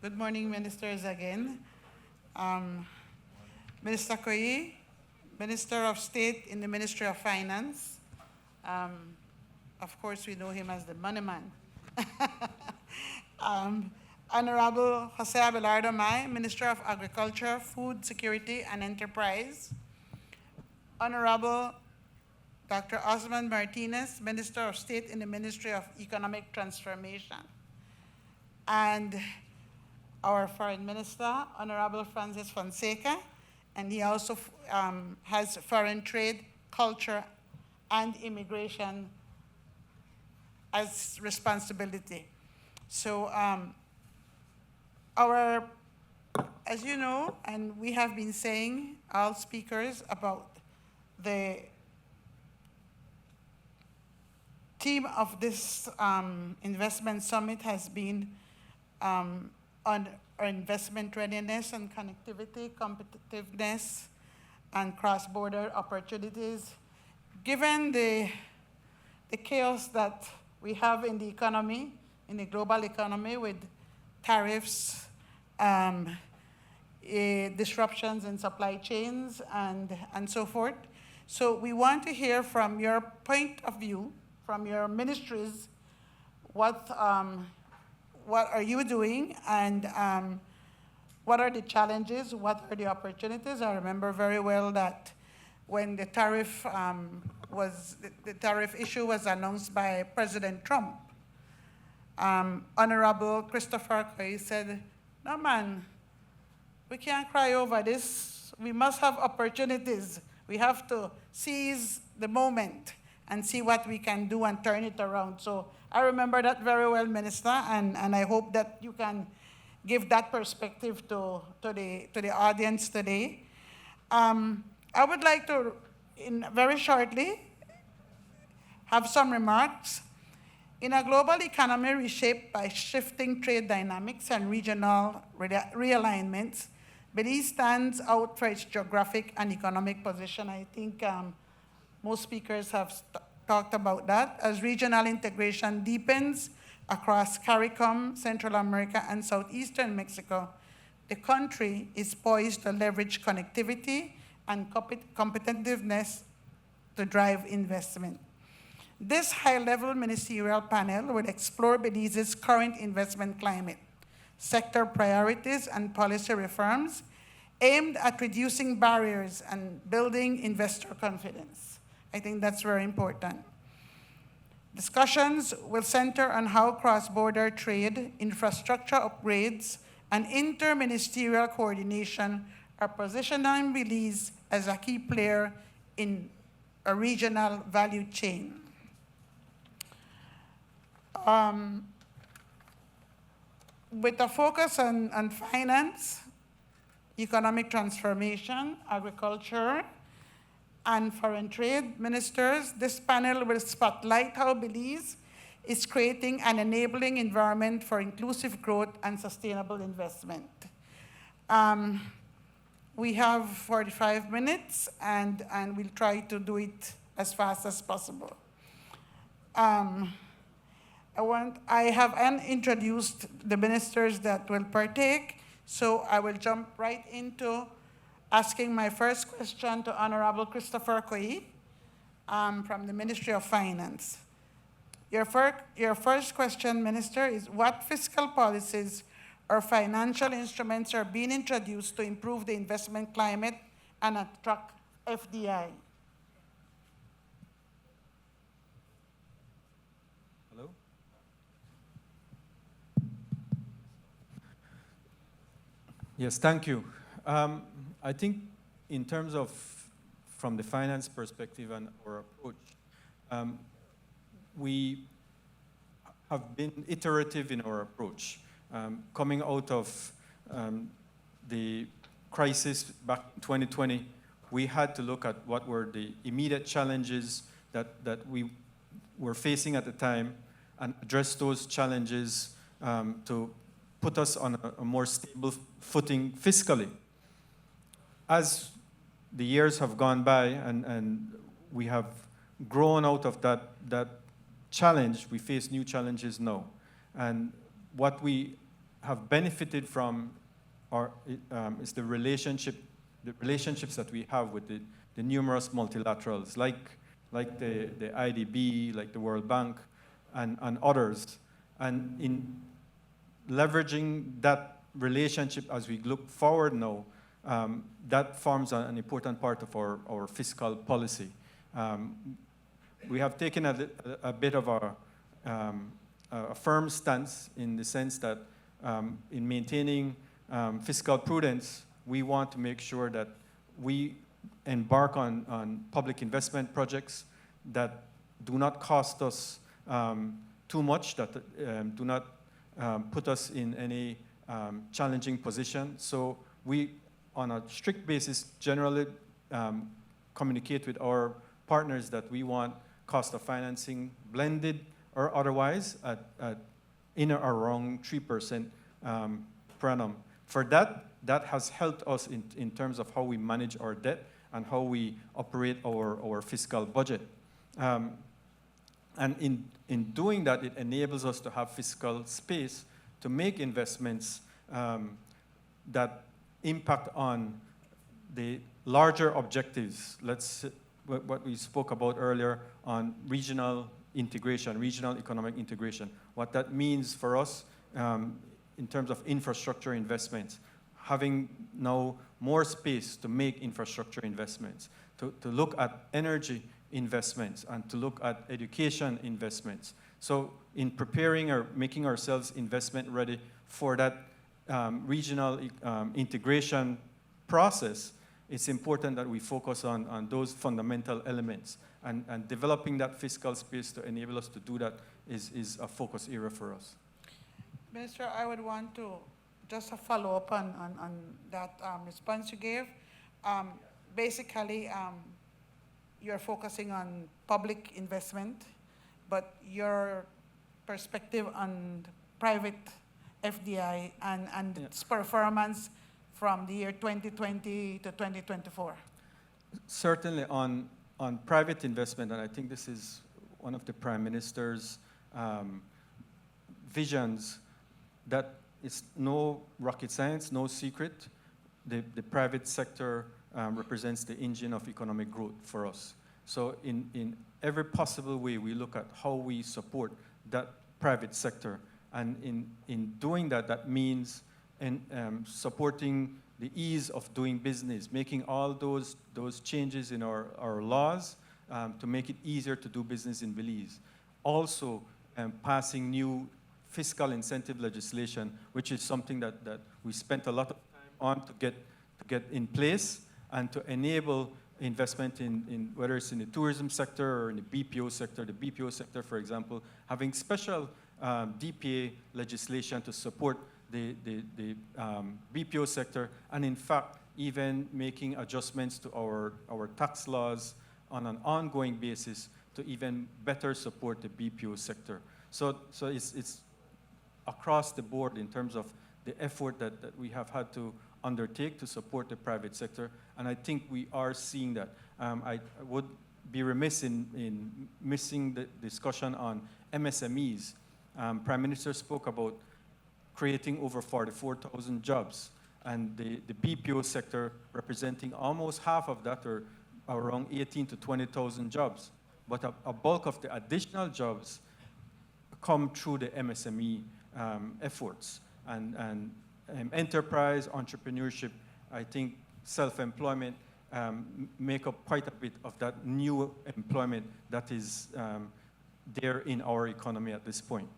Good morning, ministers again. Minister Coye, Minister of State in the Ministry of Finance. Of course, we know him as the money man. Honorable Jose Abelardo, Minister of Agriculture, Food Security and Enterprise. Honorable Dr. Osmond Martinez, Minister of State in the Ministry of Economic Transformation. And our Foreign Minister, Honorable Fonseca, and he also has foreign trade, culture, and immigration as responsibility. So as you know, and we have been saying, all speakers, about the theme of this investment summit has been on our investment readiness and connectivity, competitiveness, and cross-border opportunities. Given the chaos that we have in the economy, in the global economy, with tariffs, disruptions in supply chains, and so forth. So we want to hear from your point of view, from your ministries, what are you doing, and what are the challenges, what are the opportunities? I remember very well that when the tariff the tariff issue was announced by President Trump, Honorable Christopher Coye said, "No, man, we can't cry over this. We must have opportunities. We have to seize the moment and see what we can do and turn it around." So I remember that very well, Minister, and I hope that you can give that perspective to the audience today. I would like to, very shortly, have some remarks. In a global economy reshaped by shifting trade dynamics and regional realignments, Belize stands out for its geographic and economic position. I think most speakers have talked about that. As regional integration deepens across CARICOM, Central America, and southeastern Mexico, the country is poised to leverage connectivity and competitiveness to drive investment. This high-level ministerial panel will explore Belize's current investment climate, sector priorities, and policy reforms aimed at reducing barriers and building investor confidence. I think that's very important. Discussions will center on how cross-border trade, infrastructure upgrades, and inter-ministerial coordination are positioning Belize as a key player in a regional value chain. With a focus on finance, economic transformation, agriculture, and foreign trade ministers, this panel will spotlight how Belize is creating an enabling environment for inclusive growth and sustainable investment. We have 45 minutes, and we'll try to do it as fast as possible. I have introduced the ministers that will partake, so I will jump right into asking my first question to Honorable Christopher Coye from the Ministry of Finance. Your first question, Minister, is what fiscal policies or financial instruments are being introduced to improve the investment climate and attract FDI? Hello? Yes, thank you. I think in terms of, from the finance perspective and our approach, we have been iterative in our approach. Coming out of the crisis back in 2020, we had to look at what were the immediate challenges that we were facing at the time and address those challenges to put us on a more stable footing fiscally. As the years have gone by and we have grown out of that challenge, we face new challenges now. And what we have benefited from is the relationships that we have with the numerous multilaterals, like the IDB, like the World Bank, and others. And in leveraging that relationship as we look forward now, that forms an important part of our fiscal policy. We have taken a bit of a firm stance in the sense that in maintaining fiscal prudence, we want to make sure that we embark on public investment projects that do not cost us too much, that do not put us in any challenging position. So we, on a strict basis, generally communicate with our partners that we want cost of financing blended or otherwise at in or around 3% per annum. For that has helped us in terms of how we manage our debt and how we operate our fiscal budget. And in doing that, it enables us to have fiscal space to make investments that impact on the larger objectives. What we spoke about earlier on regional integration, regional economic integration. What that means for us in terms of infrastructure investments, having now more space to make infrastructure investments, to look at energy investments, and to look at education investments. So in preparing or making ourselves investment ready for that regional integration process, it's important that we focus on those fundamental elements. And developing that fiscal space to enable us to do that is a focus area for us. Minister, I would want to just a follow up on that response you gave. Basically, you're focusing on public investment, but your perspective on private FDI and its performance from the year 2020 to 2024. Certainly on private investment, and I think this is one of the Prime Minister's visions, that it's no rocket science, no secret. The private sector represents the engine of economic growth for us. So in every possible way, we look at how we support that private sector. And in doing that, that means supporting the ease of doing business, making all those changes in our laws to make it easier to do business in Belize. Also, passing new fiscal incentive legislation, which is something that we spent a lot of time on to get in place and to enable investment in whether it's in the tourism sector or in the BPO sector. The BPO sector, for example, having special DPA legislation to support the BPO sector, and in fact, even making adjustments to our tax laws on an ongoing basis to even better support the BPO sector. So it's across the board in terms of the effort that we have had to undertake to support the private sector, and I think we are seeing that. I would be remiss in missing the discussion on MSMEs. Prime Minister spoke about creating over 44,000 jobs, and the BPO sector representing almost half of that, or around 18 to 20,000 jobs. But a bulk of the additional jobs come through the MSME efforts. And enterprise, entrepreneurship, I think self-employment make up quite a bit of that new employment that is there in our economy at this point.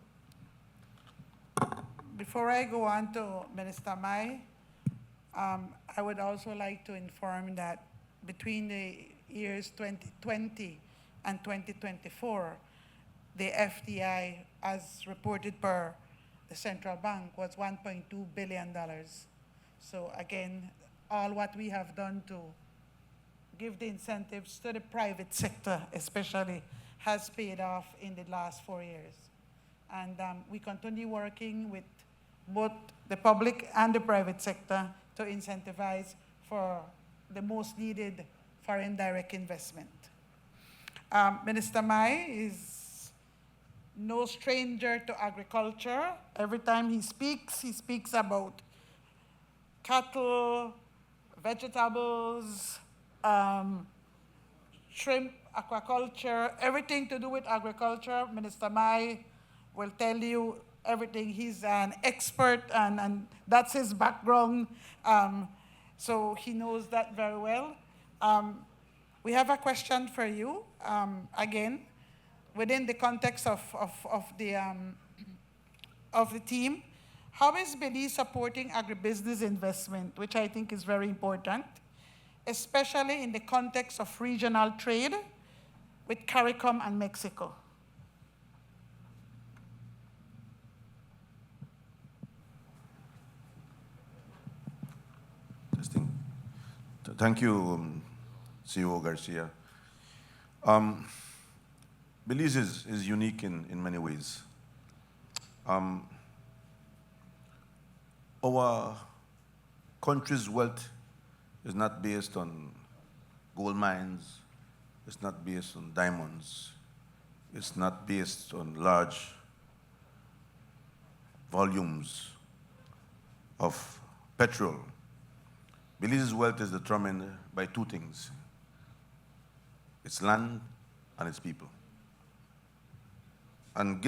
Before I go on to Minister Mai, I would also like to inform that between the years 2020 and 2024, the FDI, as reported per the central bank, was $1.2 billion. So again, all what we have done to give the incentives to the private sector especially has paid off in the last 4 years. And we continue working with both the public and the private sector to incentivize for the most needed foreign direct investment. Minister Mai is no stranger to agriculture. Every time he speaks about cattle, vegetables, shrimp, aquaculture, everything to do with agriculture. Minister Mai will tell you everything. He's an expert, and that's his background. So he knows that very well. We have a question for you, again, within the context of the team. How is Belize supporting agribusiness investment, which I think is very important, especially in the context of regional trade with CARICOM and Mexico? Testing. Thank you, CEO Garcia. Belize is unique in many ways. Our country's wealth is not based on gold mines, it's not based on diamonds, it's not based on large volumes of petrol. Belize's wealth is determined by two things: its land and its people. And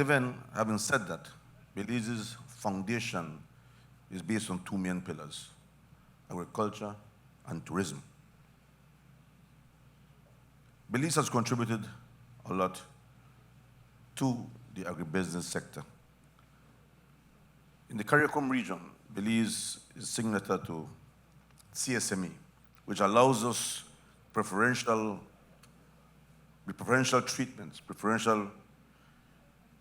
having said that, Belize's foundation is based on two main pillars: agriculture and tourism. Belize has contributed a lot to the agribusiness sector. In the CARICOM region, Belize is signatory to CSME, which allows us preferential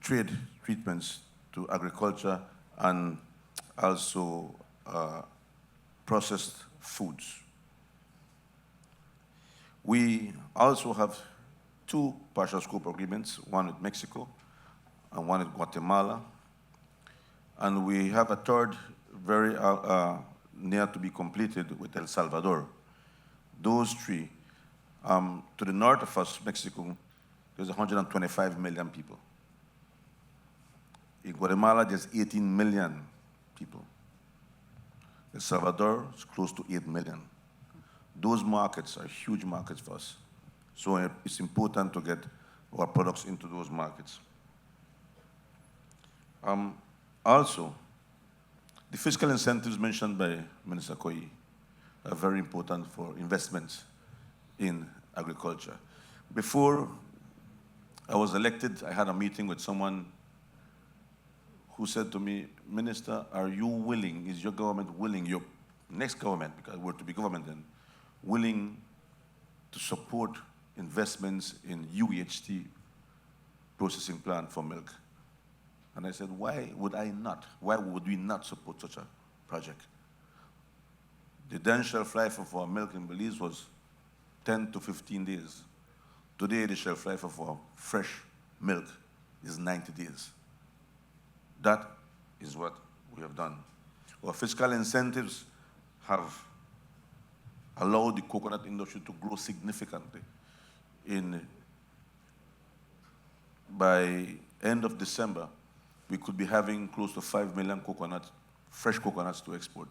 trade treatments to agriculture and also processed foods. We also have two partial scope agreements, one with Mexico and one with Guatemala. And we have a third very near to be completed with El Salvador. Those three. To the north of us, Mexico, there's 125 million people. In Guatemala, there's 18 million people. El Salvador is close to 8 million. Those markets are huge markets for us. So it's important to get our products into those markets. Also, the fiscal incentives mentioned by Minister Coye are very important for investments in agriculture. Before I was elected, I had a meeting with someone who said to me, "Minister, are you willing, is your government willing, your next government, because we're to be government then, willing to support investments in UHT processing plant for milk?" And I said, why would I not? Why would we not support such a project? The then shelf life of our milk in Belize was 10 to 15 days. Today, the shelf life of our fresh milk is 90 days. That is what we have done. Our fiscal incentives have allowed the coconut industry to grow significantly. By end of December, we could be having close to 5 million fresh coconuts to export.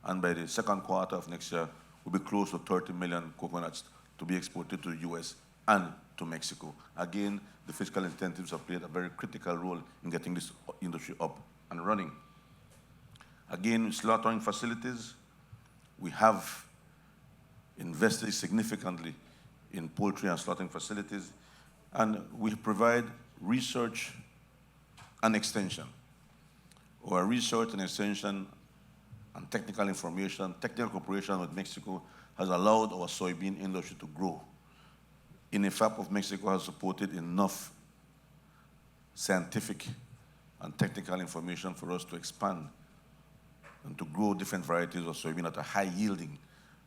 And by the second quarter of next year, we'll be close to 30 million coconuts to be exported to the US and to Mexico. Again, the fiscal incentives have played a very critical role in getting this industry up and running. Again, with slaughtering facilities, we have invested significantly in poultry and slaughtering facilities, and we provide research and extension. Our research and extension and technical information, technical cooperation with Mexico has allowed our soybean industry to grow. INEFAP of Mexico has supported enough scientific and technical information for us to expand and to grow different varieties of soybean that are high yielding.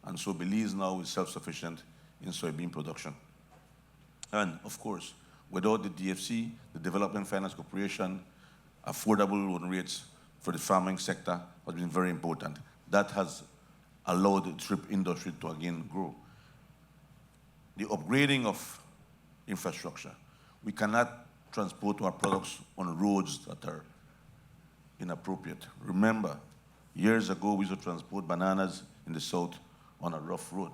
And so Belize now is self-sufficient in soybean production. And of course, without the DFC, the Development Finance Corporation, affordable loan rates for the farming sector has been very important. That has allowed the shrimp industry to again grow. The upgrading of infrastructure. We cannot transport our products on roads that are inappropriate. Remember, years ago, we used to transport bananas in the south on a rough road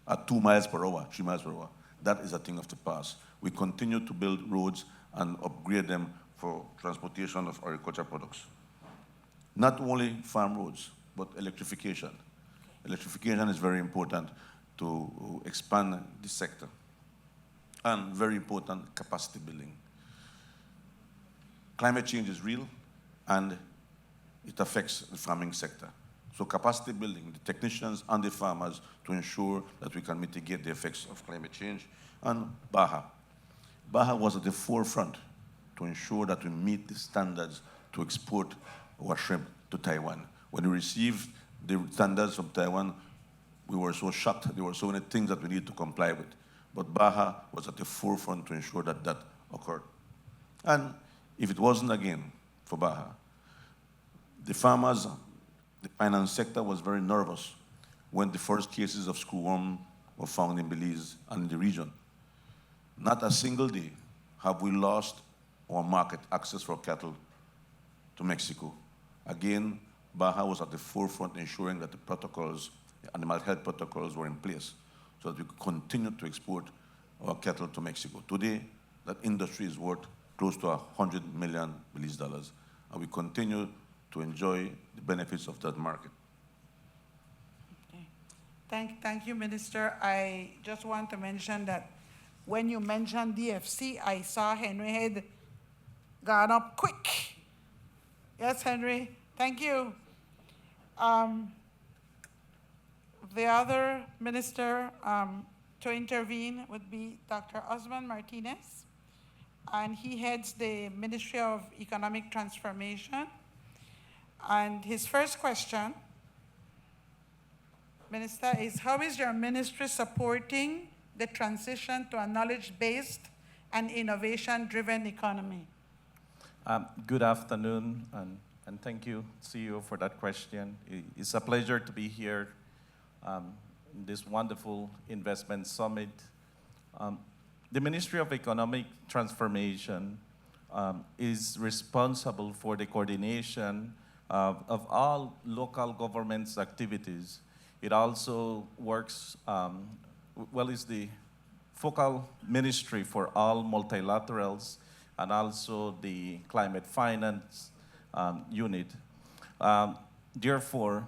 at 2 miles per hour, 3 miles per hour. That is a thing of the past. We continue to build roads and upgrade them for transportation of agricultural products. Not only farm roads, but electrification. Electrification is very important to expand the sector. And very important, capacity building. Climate change is real, and it affects the farming sector. So capacity building, the technicians and the farmers to ensure that we can mitigate the effects of climate change. And BAHA. BAHA was at the forefront to ensure that we meet the standards to export our shrimp to Taiwan. When we received the standards from Taiwan, we were so shocked. There were so many things that we needed to comply with. But BAHA was at the forefront to ensure that that occurred. And if it wasn't, again, for BAHA, the farmers, the finance sector was very nervous when the first cases of screwworm were found in Belize and in the region. Not a single day have we lost our market access for cattle to Mexico. Again, BAHA was at the forefront ensuring that the protocols, the animal health protocols were in place so that we could continue to export our cattle to Mexico. Today, that industry is worth close to $100 million Belize dollars, and we continue to enjoy the benefits of that market. Okay. Thank you, Minister. I just want to mention that when you mentioned DFC, I saw Henry had gone up quick. Yes, Henry, thank you. The other minister to intervene would be Dr. Osmond Martinez, and he heads the Ministry of Economic Transformation. And his first question, Minister, is how is your ministry supporting the transition to a knowledge-based and innovation-driven economy? Good afternoon, and thank you, CEO, for that question. It's a pleasure to be here in this wonderful investment summit. The Ministry of Economic Transformation is responsible for the coordination of all local government's activities. It also works, is the focal ministry for all multilaterals and also the climate finance unit. Therefore,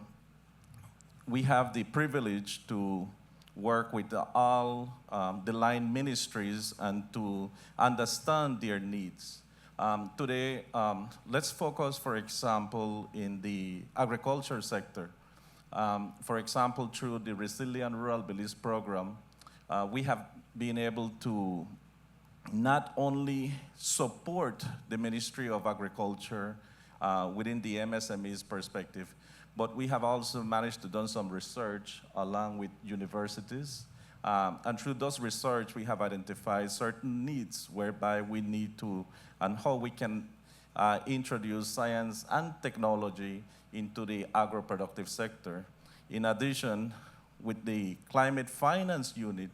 we have the privilege to work with all the line ministries and to understand their needs. Today, let's focus, for example, in the agriculture sector. For example, through the Resilient Rural Belize program, we have been able to not only support the Ministry of Agriculture within the MSMEs perspective, but we have also managed to do some research along with universities. And through those research, we have identified certain needs whereby we need to, and how we can introduce science and technology into the agro-productive sector. In addition, with the climate finance unit,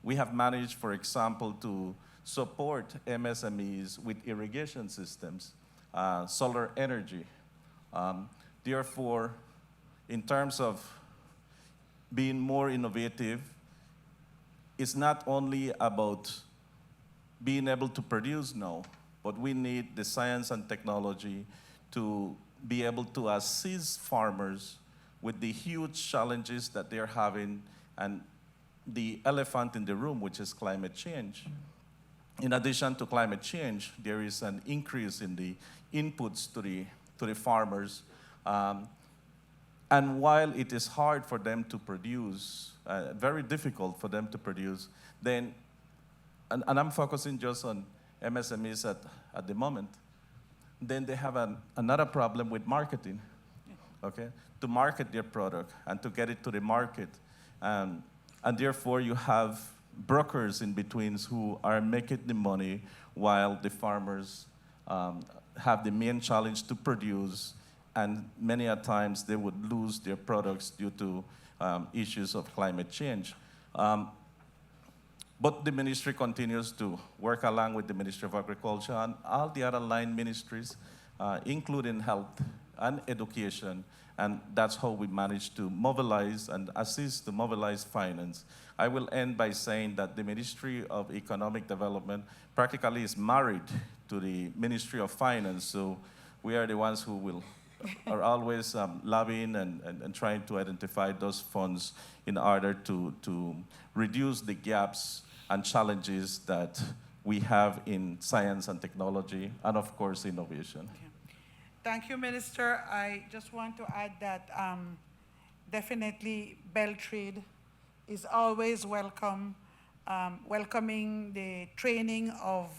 we have managed, for example, to support MSMEs with irrigation systems, solar energy. Therefore, in terms of being more innovative, it's not only about being able to produce now, but we need the science and technology to be able to assist farmers with the huge challenges that they're having and the elephant in the room, which is climate change. In addition to climate change, there is an increase in the inputs to the farmers. And while it is hard for them to produce, very difficult for them to produce, then, and I'm focusing just on MSMEs at the moment, then they have another problem with marketing, okay? To market their product and to get it to the market. And therefore, you have brokers in between who are making the money while the farmers have the main challenge to produce, and many a times they would lose their products due to issues of climate change. But the ministry continues to work along with the Ministry of Agriculture and all the other line ministries, including health and education, and that's how we manage to mobilize and assist to mobilize finance. I will end by saying that the Ministry of Economic Development practically is married to the Ministry of Finance, so we are the ones who are always lobbying and trying to identify those funds in order to reduce the gaps and challenges that we have in science and technology, and of course, innovation. Thank you, Minister. I just want to add that definitely BELTRAIDE is always welcome, welcoming the training of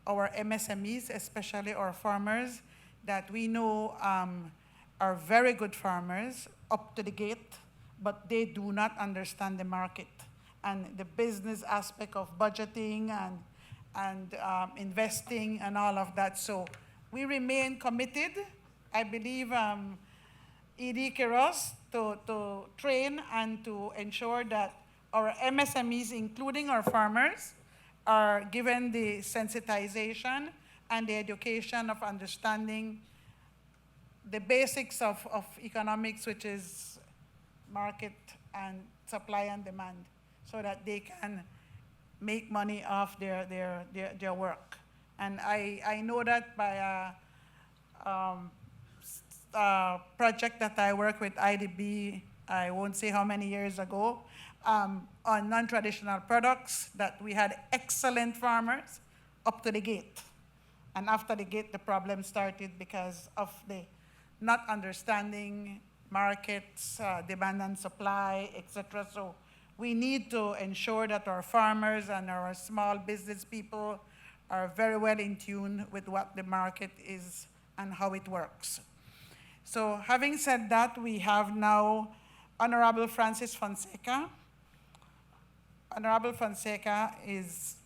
our MSMEs, especially our farmers, that we know are very good farmers, up to the gate, but they do not understand the market and the business aspect of budgeting and investing and all of that. So we remain committed, I believe, ED Quiros, to train and to ensure that our MSMEs, including our farmers, are given the sensitization and the education of understanding the basics of economics, which is market and supply and demand, so that they can make money off their work. And I know that by a project that I work with IDB, I won't say how many years ago, on non-traditional products, that we had excellent farmers up to the gate. And after the gate, the problem started because of the not understanding markets, demand and supply, etc. So we need to ensure that our farmers and our small business people are very well in tune with what the market is and how it works. So having said that, we have now Honorable Francis Fonseca. Honorable Fonseca is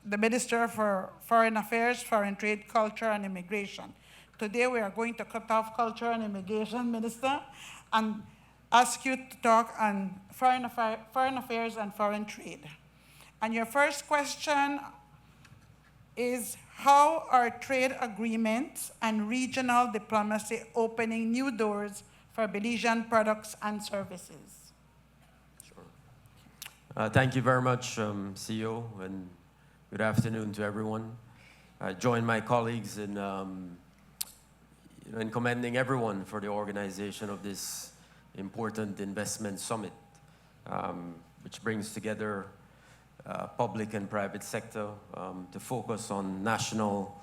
the Minister for Foreign Affairs, Foreign Trade, Culture, and Immigration. Today we are going to cut off Culture and Immigration, Minister, and ask you to talk on foreign affairs and foreign trade. And your first question is, how are trade agreements and regional diplomacy opening new doors for Belizean products and services? Sure. Thank you very much, CEO, and good afternoon to everyone. I join my colleagues in commending everyone for the organization of this important investment summit, which brings together public and private sector to focus on national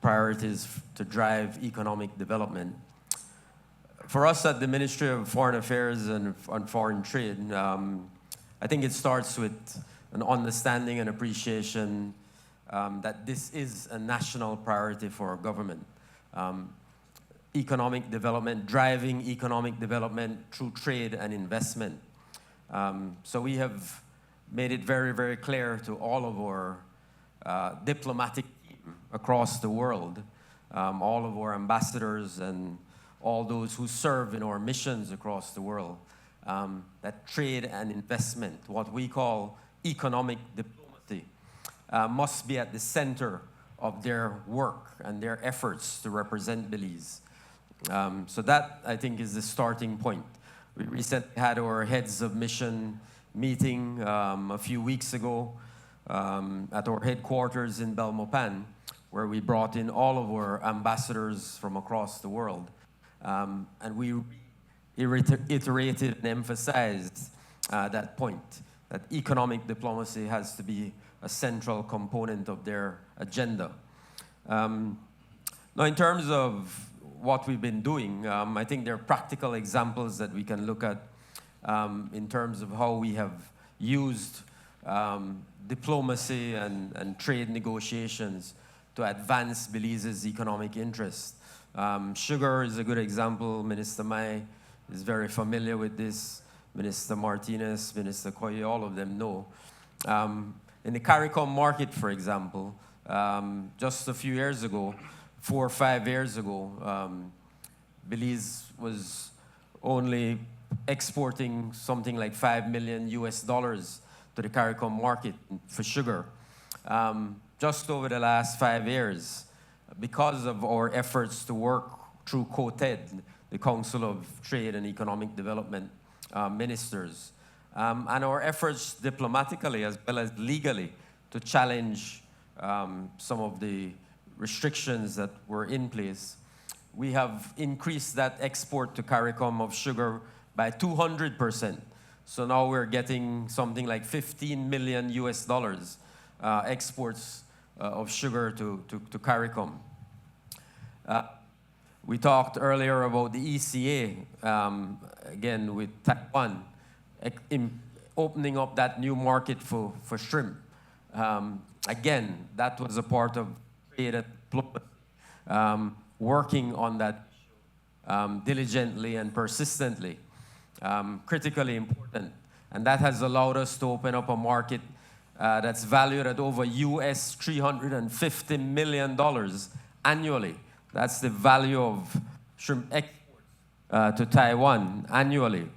priorities to drive economic development. For us at the Ministry of Foreign Affairs and Foreign Trade, I think it starts with an understanding and appreciation that this is a national priority for our government. Economic development, driving economic development through trade and investment. So we have made it very, very clear to all of our diplomatic team across the world, all of our ambassadors and all those who serve in our missions across the world, that trade and investment, what we call economic diplomacy, must be at the center of their work and their efforts to represent Belize. So that, I think, is the starting point. We recently had our heads of mission meeting a few weeks ago at our headquarters in Belmopan, where we brought in all of our ambassadors from across the world. And we iterated and emphasized that point, that economic diplomacy has to be a central component of their agenda. Now, in terms of what we've been doing, I think there are practical examples that we can look at in terms of how we have used diplomacy and trade negotiations to advance Belize's economic interest. Sugar is a good example. Minister Mai is very familiar with this. Minister Martinez, Minister Coye, all of them know. In the CARICOM market, for example, just a few years ago, 4 or 5 years ago, Belize was only exporting something like $5 million to the CARICOM market for sugar. Just over the last 5 years, because of our efforts to work through COTED, the Council of Trade and Economic Development Ministers, and our efforts diplomatically as well as legally to challenge some of the restrictions that were in place, we have increased that export to CARICOM of sugar by 200%. So now we're getting something like $15 million exports of sugar to CARICOM. We talked earlier about the ECA, again with Taiwan, opening up that new market for shrimp. Again, that was a part of trade and diplomacy, working on that diligently and persistently, critically important. And that has allowed us to open up a market that's valued at over US $350 million annually. That's the value of shrimp exports to Taiwan annually.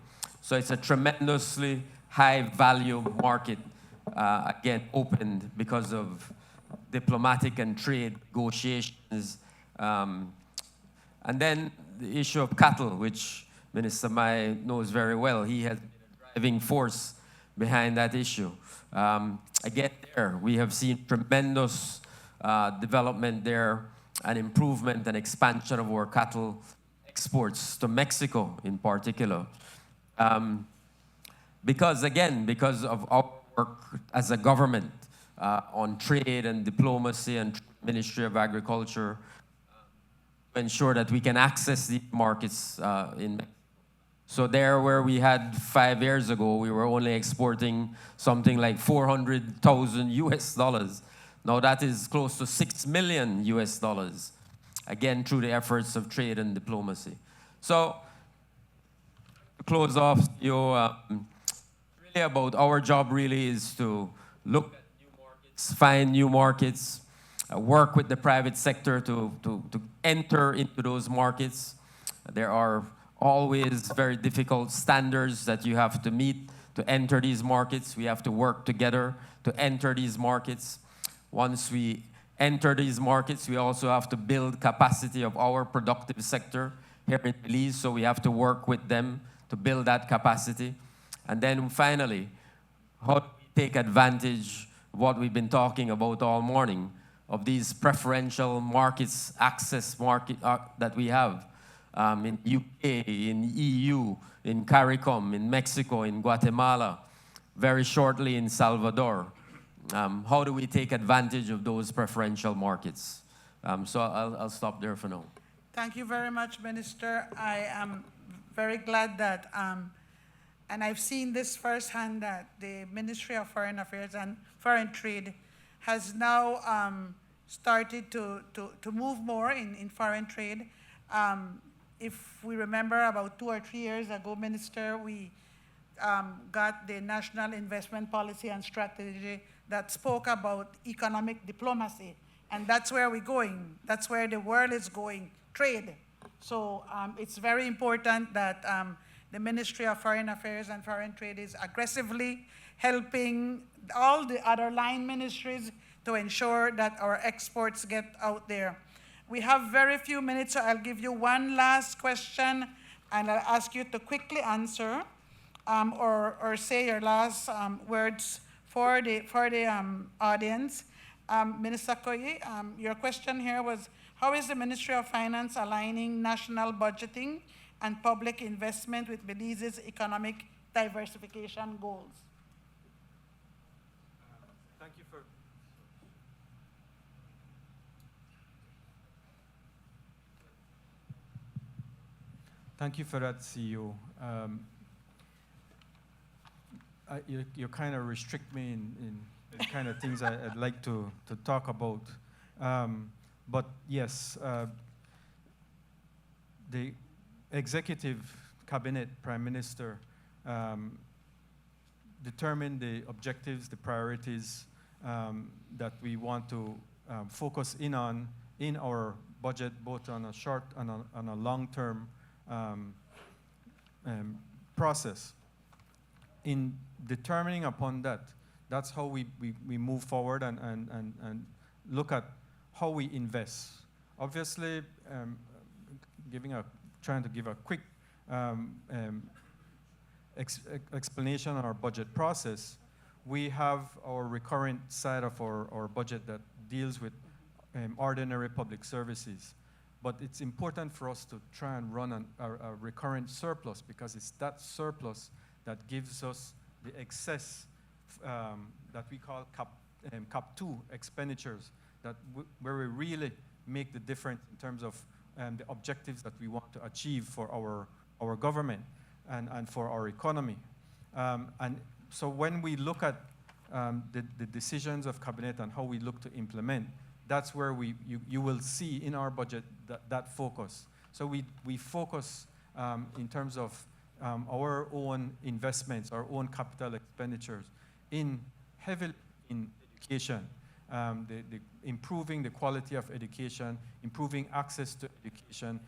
So it's a tremendously high value market, again, opened because of diplomatic and trade negotiations. And then the issue of cattle, which Minister Mai knows very well. He has been a driving force behind that issue. Again, there, we have seen tremendous development there, and improvement and expansion of our cattle exports to Mexico in particular. Because of our work as a government on trade and diplomacy and Ministry of Agriculture, to ensure that we can access these markets in Mexico. So there where we had 5 years ago, we were only exporting something like $400,000. Now that is close to $6 million, again, through the efforts of trade and diplomacy. So, to close off, really about our job really is to look at new markets, find new markets, work with the private sector to enter into those markets. There are always very difficult standards that you have to meet to enter these markets. We have to work together to enter these markets. Once we enter these markets, we also have to build capacity of our productive sector here in Belize, so we have to work with them to build that capacity. And then finally, how do we take advantage of what we've been talking about all morning, of these preferential markets, access market that we have in UK, in EU, in CARICOM, in Mexico, in Guatemala, very shortly in Salvador. How do we take advantage of those preferential markets? So I'll stop there for now. Thank you very much, Minister. I am very glad that, and I've seen this firsthand, that the Ministry of Foreign Affairs and Foreign Trade has now started to move more in foreign trade. If we remember about 2 or 3 years ago, Minister, we got the National Investment Policy and Strategy that spoke about economic diplomacy. And that's where we're going. That's where the world is going, trade. So it's very important that the Ministry of Foreign Affairs and Foreign Trade is aggressively helping all the other line ministries to ensure that our exports get out there. We have very few minutes, so I'll give you one last question, and I'll ask you to quickly answer or say your last words for the audience. Minister Coye, your question here was, how is the Ministry of Finance aligning national budgeting and public investment with Belize's economic diversification goals? Thank you for that, CEO. You kind of restrict me in the kind of things I'd like to talk about. But yes, the executive cabinet, Prime Minister, determined the objectives, the priorities that we want to focus in on in our budget, both on a short and on a long-term process. In determining upon that, That's how we move forward and look at how we invest. Obviously, trying to give a quick explanation on our budget process. We have our recurrent side of our budget that deals with ordinary public services. But it's important for us to try and run a recurrent surplus, because it's that surplus that gives us the excess that we call Cap 2 expenditures, where we really make the difference in terms of the objectives that we want to achieve for our government and for our economy. And so when we look at the decisions of Cabinet and how we look to implement, that's where you will see in our budget that focus. So we focus in terms of our own investments, our own capital expenditures, heavily in education, improving the quality of education, improving access to education,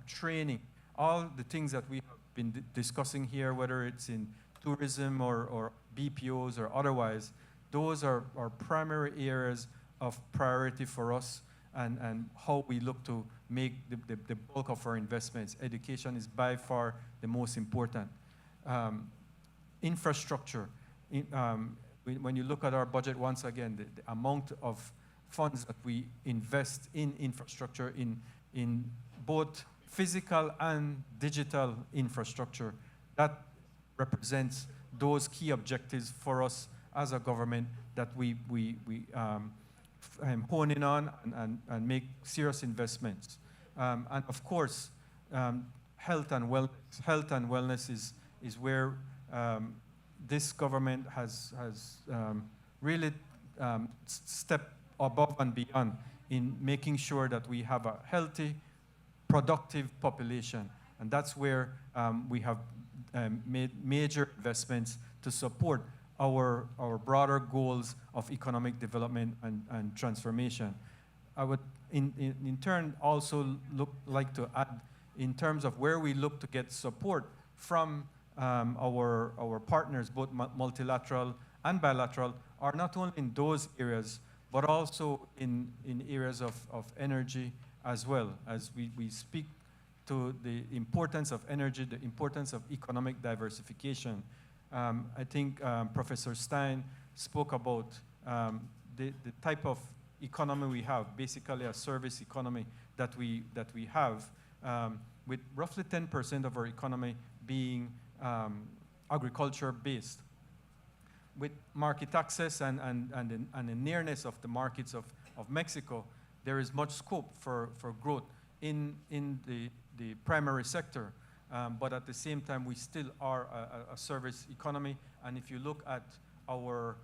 training, all the things that we have been discussing here, whether it's in tourism or BPOs or otherwise. Those are our primary areas of priority for us, and how we look to make the bulk of our investments. Education is by far the most important. Infrastructure. When you look at our budget, once again, the amount of funds that we invest in infrastructure, in both physical and digital infrastructure, that represents those key objectives for us as a government that we hone in on and make serious investments. And of course, health and wellness is where this government has really stepped above and beyond in making sure that we have a healthy, productive population. And that's where we have made major investments to support our broader goals of economic development and transformation. I would, in turn, also like to add, in terms of where we look to get support from our partners, both multilateral and bilateral, are not only in those areas, but also in areas of energy as well, as we speak to the importance of energy, the importance of economic diversification. I think Professor Stein spoke about the type of economy we have, basically a service economy that we have, with roughly 10% of our economy being agriculture-based. With market access and the nearness of the markets of Mexico, there is much scope for growth in the primary sector. But at the same time, we still are a service economy. And if you look at our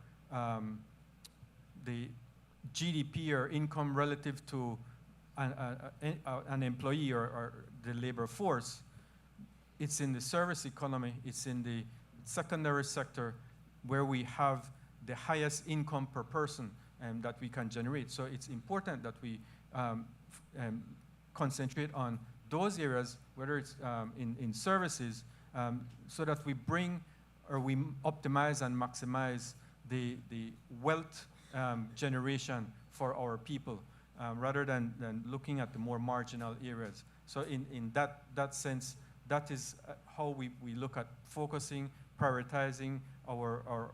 the GDP or income relative to an employee or the labor force, it's in the service economy, it's in the secondary sector where we have the highest income per person that we can generate. So it's important that we concentrate on those areas, whether it's in services, so that we bring or we optimize and maximize the wealth generation for our people, rather than looking at the more marginal areas. So in that sense, that is how we look at focusing, prioritizing our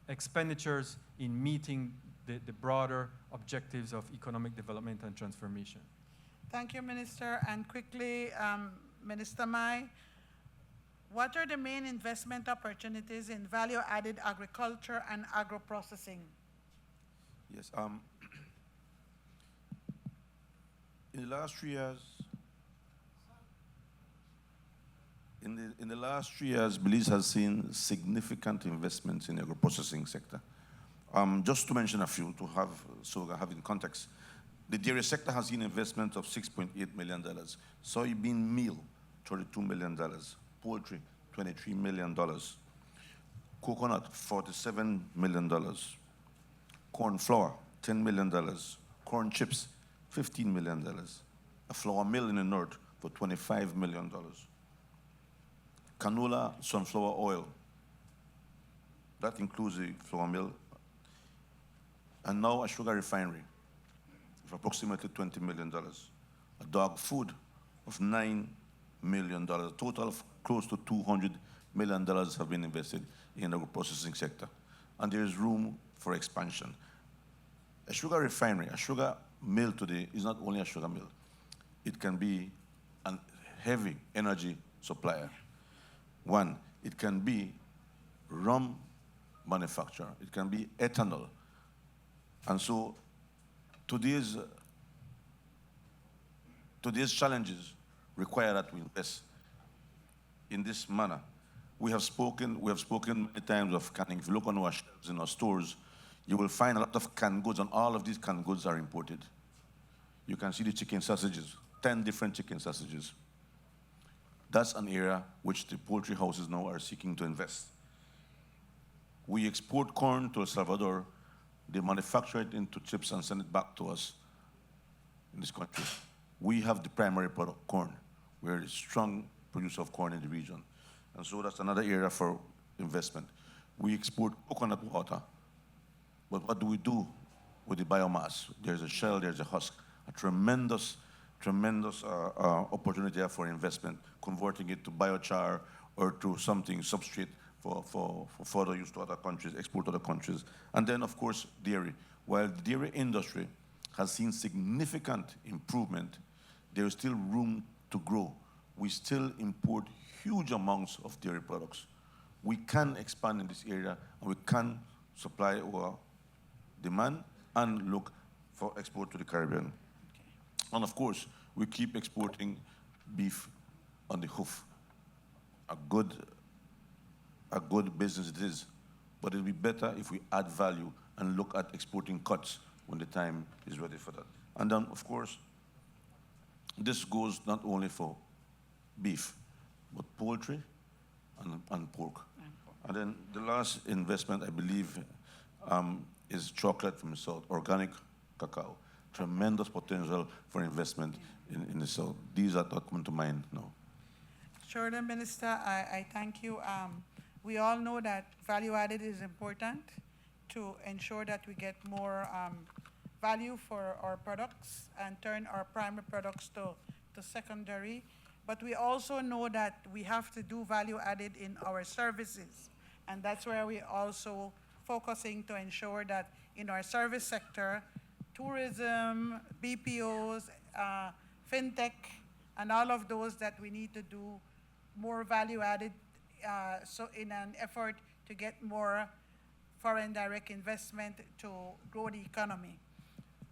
expenditures in meeting the broader objectives of economic development and transformation. Thank you, Minister. And quickly, Minister Mai, what are the main investment opportunities in value-added agriculture and agro-processing? Yes. In the last 3 years, in the last 3 years, Belize has seen significant investments in the agro-processing sector. Just to mention a few, so I have in context. The dairy sector has seen investment of $6.8 million. Soybean meal, $32 million. Poultry, $23 million. Coconut, $47 million. Corn flour, $10 million. Corn chips, $15 million. A flour mill in the north for $25 million. Canola, sunflower oil, That includes a flour mill, and now a sugar refinery of approximately $20 million, a dog food of $9 million, a total of close to $200 million have been invested in the agro-processing sector, and there is room for expansion. A sugar refinery, a sugar mill today is not only a sugar mill. It can be a heavy energy supplier. One, it can be rum manufacturer. It can be ethanol. And so today's challenges require that we invest in this manner. We have spoken many times of canning. If you look on our shelves in our stores, you will find a lot of canned goods, and all of these canned goods are imported. You can see the chicken sausages, 10 different chicken sausages. That's an area which the poultry houses now are seeking to invest. We export corn to El Salvador. They manufacture it into chips and send it back to us in this country. We have the primary product, corn. We're a strong producer of corn in the region. And so that's another area for investment. We export coconut water. But what do we do with the biomass? There's a shell, there's a husk. A tremendous opportunity there for investment, converting it to biochar or to something, substrate for further use to other countries, export to other countries. And then, of course, dairy. While the dairy industry has seen significant improvement, there is still room to grow. We still import huge amounts of dairy products. We can expand in this area, and we can supply our demand and look for export to the Caribbean. And of course, we keep exporting beef on the hoof. A good business it is, but it'll be better if we add value and look at exporting cuts when the time is ready for that. And then, of course, this goes not only for beef, but poultry and pork. And then the last investment, I believe, is chocolate from the South, organic cacao. Tremendous potential for investment in the South. These are not coming to mind now. Sure, the Minister, I thank you. We all know that value added is important to ensure that we get more value for our products and turn our primary products to secondary. But we also know that we have to do value added in our services. And that's where we also focusing to ensure that in our service sector, tourism, BPOs, fintech, and all of those that we need to do more value added so in an effort to get more foreign direct investment to grow the economy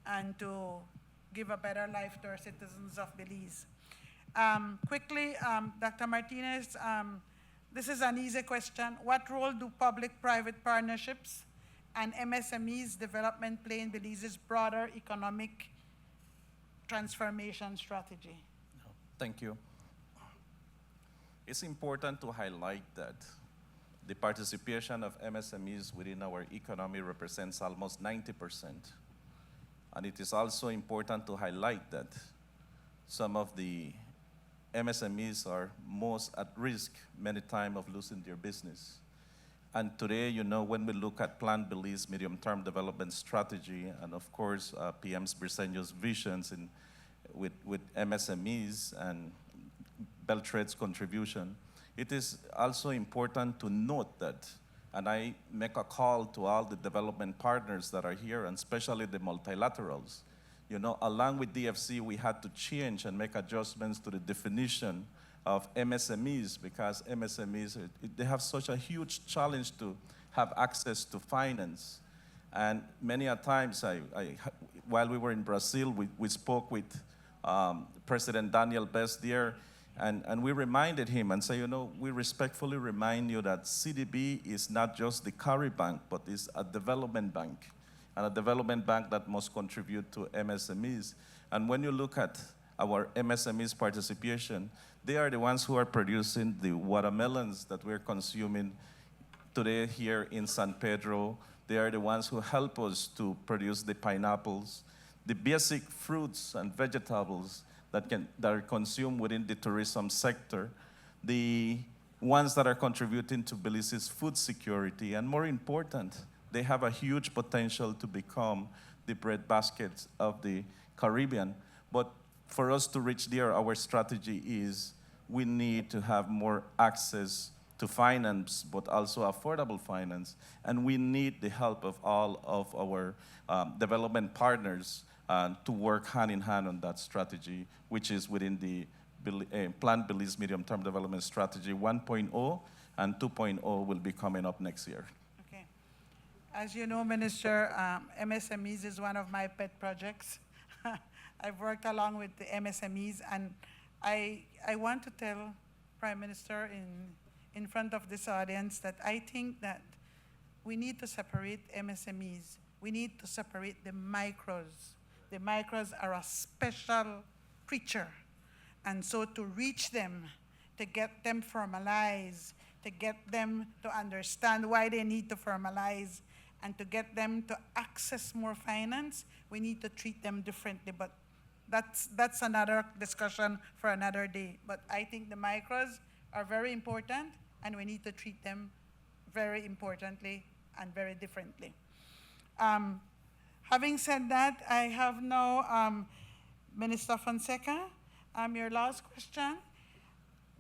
and to give a better life to our citizens of Belize. Quickly, Dr. Martinez, this is an easy question. What role do public-private partnerships and MSMEs development play in Belize's broader economic transformation strategy? Thank you. It's important to highlight that the participation of MSMEs within our economy represents almost 90%. And it is also important to highlight that some of the MSMEs are most at risk many times of losing their business. And today, you know, when we look at Plan Belize medium-term development strategy, and of course, PM's Briceño's visions with MSMEs and BELTRAIDE's contribution, it is also important to note that, and I make a call to all the development partners that are here, and especially the multilaterals. You know, along with DFC, we had to change and make adjustments to the definition of MSMEs because MSMEs, they have such a huge challenge to have access to finance. And many a times, while we were in Brazil, we spoke with President Daniel Best there, and we reminded him and say, you know, we respectfully remind you that CDB is not just the CARI bank, but is a development bank, and a development bank that must contribute to MSMEs. And when you look at our MSMEs participation, they are the ones who are producing the watermelons that we're consuming today here in San Pedro. They are the ones who help us to produce the pineapples, the basic fruits and vegetables that are consumed within the tourism sector, the ones that are contributing to Belize's food security, and more important, they have a huge potential to become the breadbaskets of the Caribbean. But for us to reach there, our strategy is we need to have more access to finance, but also affordable finance. And we need the help of all of our development partners to work hand in hand on that strategy, which is within the Planned Belize Medium-Term Development Strategy 1.0, and 2.0 will be coming up next year. Okay. As you know, Minister, MSMEs is one of my pet projects. I've worked along with the MSMEs, and I want to tell Prime Minister in front of this audience that I think that we need to separate MSMEs. We need to separate the micros. The micros are a special creature. And so to reach them, to get them formalized, to get them to understand why they need to formalize, and to get them to access more finance, we need to treat them differently. But that's another discussion for another day. But I think the micros are very important, and we need to treat them very importantly and very differently. Having said that, I have now Minister Fonseca. Your last question.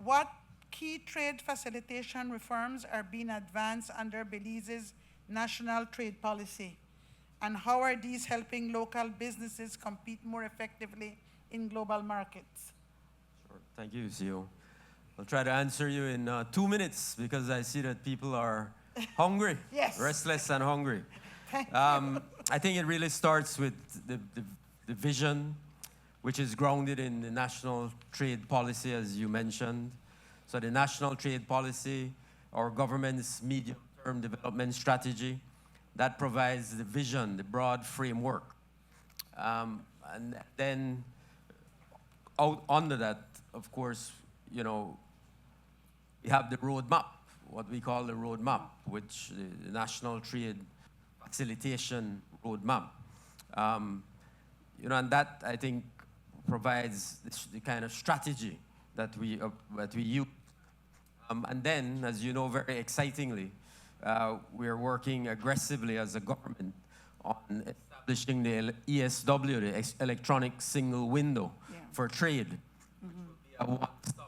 What key trade facilitation reforms are being advanced under Belize's national trade policy? And how are these helping local businesses compete more effectively in global markets? Sure. Thank you, CEO. I'll try to answer you in 2 minutes because I see that people are hungry, Yes. restless and hungry. Thank you. I think it really starts with the vision, which is grounded in the national trade policy, as you mentioned. So the national trade policy, our government's medium-term development strategy, that provides the vision, the broad framework. And then out under that, of course, you know, we have the roadmap, what we call the roadmap, which the national trade facilitation roadmap. You know, and that, I think, provides the kind of strategy that we use. And then, as you know, very excitingly, we are working aggressively as a government on establishing the ESW, the electronic single window for trade. A one-stop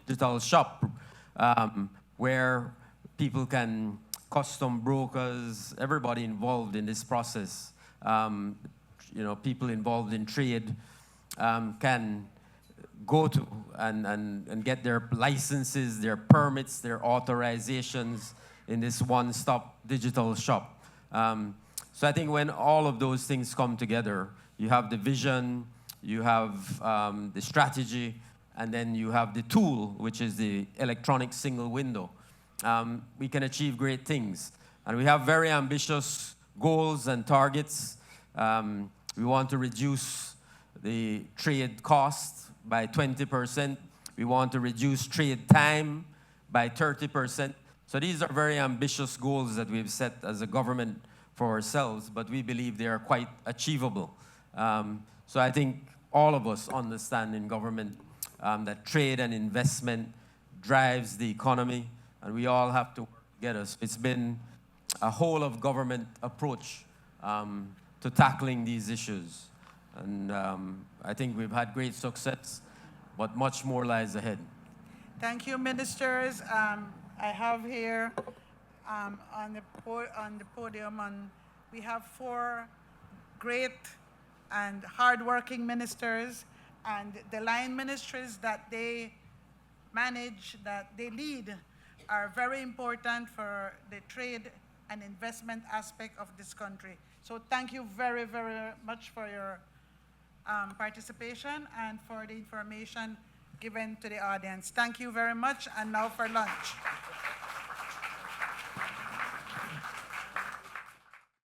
digital shop where people can, custom brokers, everybody involved in this process, you know, people involved in trade can go to and get their licenses, their permits, their authorizations in this one-stop digital shop. So I think when all of those things come together, you have the vision, you have the strategy, and then you have the tool, which is the electronic single window. We can achieve great things. And we have very ambitious goals and targets. We want to reduce the trade cost by 20%. We want to reduce trade time by 30%. So these are very ambitious goals that we've set as a government for ourselves, but we believe they are quite achievable. So I think all of us understand in government that trade and investment drives the economy, and we all have to work together. So it's been a whole of government approach to tackling these issues. And I think we've had great success, but much more lies ahead. Thank you, ministers. I have here on the podium, we have 4 great and hardworking ministers, and the line ministries that they manage, that they lead, are very important for the trade and investment aspect of this country. So thank you very, very much for your participation and for the information given to the audience. Thank you very much, and now for lunch.